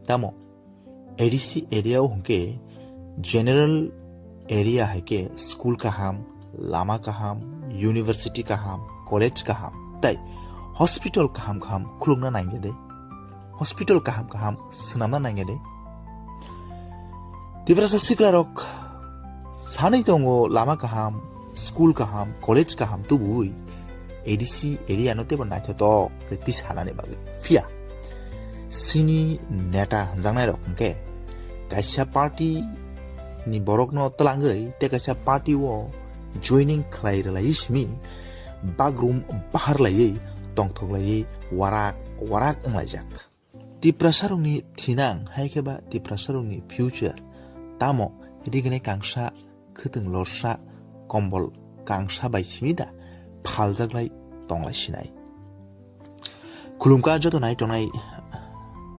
Tamo ADC area hongke general area haike school kaham, lama kaham, university kaham, college kaham, tai hospital kaham khulungna naingede. Hospital kaham senamna naingede. Tibrasa siklarok sanai tongo lama kaham, school kaham, college kaham tubui ADC area no tebo naitho to keti sanane bagi fia. Sini neta hanjangnai rok hongke kaisa party ni borok no telangai te kaisa party wo joining khlai relai simi bagroom bahar lai tongthok lai warak anglaijak. Tiprasarungni thinang haikeba tiprasarungni future tamo rigene kangsa khuteng lorsa kombol kangsa bai simida phaljaglai tonglai sinai. Khulumka joto nai tonai